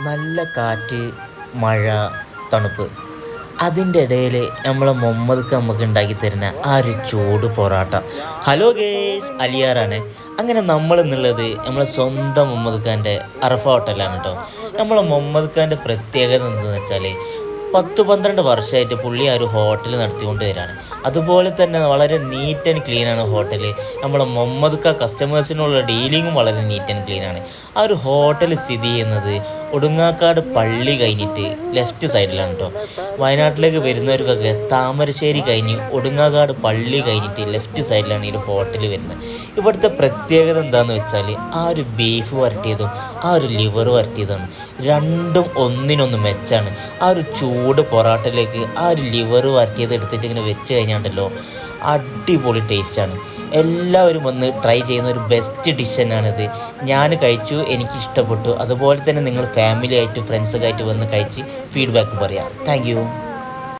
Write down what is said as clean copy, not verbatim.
നല്ല കാറ്റ്, മഴ, തണുപ്പ്. അതിൻ്റെ ഇടയിൽ നമ്മളെ മുഹമ്മദ്ക്ക് നമുക്ക് ഉണ്ടാക്കി തരുന്ന ആ ഒരു ചൂട് പൊറാട്ട. Hello guys, അലിയാറാണ്. അങ്ങനെ നമ്മൾ എന്നുള്ളത് നമ്മളെ സ്വന്തം മുഹമ്മദ് ഖാൻ്റെ അറഫ ഹോട്ടലാണ് കേട്ടോ. നമ്മളെ മുഹമ്മദ് ഖാൻ്റെ പ്രത്യേകത എന്താണെന്ന് വെച്ചാൽ 10-12 വർഷമായിട്ട് പുള്ളി ആ ഒരു ഹോട്ടൽ നടത്തിക്കൊണ്ട് വരികയാണ്. അതുപോലെ തന്നെ വളരെ നീറ്റ് ആൻഡ് ക്ലീനാണ് ഹോട്ടൽ. നമ്മളെ മുഹമ്മദ് ഖാ കസ്റ്റമേഴ്സിനുള്ള ഡീലിങ്ങും വളരെ നീറ്റ് ആൻഡ് ക്ലീനാണ്. ആ ഒരു ഹോട്ടൽ സ്ഥിതി ചെയ്യുന്നത് ഒടുങ്ങാക്കാട് പള്ളി കഴിഞ്ഞിട്ട് ലെഫ്റ്റ് സൈഡിലാണ് കേട്ടോ. വയനാട്ടിലേക്ക് വരുന്നവർക്കൊക്കെ താമരശ്ശേരി കഴിഞ്ഞ് ഒടുങ്ങാക്കാട് പള്ളി കഴിഞ്ഞിട്ട് ലെഫ്റ്റ് സൈഡിലാണ് ഈ ഒരു ഹോട്ടൽ വരുന്നത്. ഇവിടുത്തെ പ്രത്യേകത എന്താണെന്ന് വെച്ചാൽ ആ ഒരു ബീഫ് വരട്ടിയതും ആ ഒരു ലിവർ വരട്ടിയതാണ് രണ്ടും ഒന്നിനൊന്ന് മെച്ചാണ്. ആ ഒരു ചൂട് പൊറാട്ടയിലേക്ക് ആ ഒരു ലിവർ വരട്ടിയത് എടുത്തിട്ട് ഇങ്ങനെ വെച്ച് കഴിഞ്ഞാണ്ടല്ലോ അടിപൊളി ടേസ്റ്റാണ്. എല്ലാവരും വന്ന് ട്രൈ ചെയ്യുന്ന ഒരു ബെസ്റ്റ് ഡിഷ് തന്നെയാണിത്. ഞാൻ കഴിച്ചു, എനിക്കിഷ്ടപ്പെട്ടു. അതുപോലെ തന്നെ നിങ്ങൾ ഫാമിലി ആയിട്ട് ഫ്രണ്ട്സൊക്കെ ആയിട്ട് വന്ന് കഴിച്ച് ഫീഡ്ബാക്ക് പറയാം. Thank you.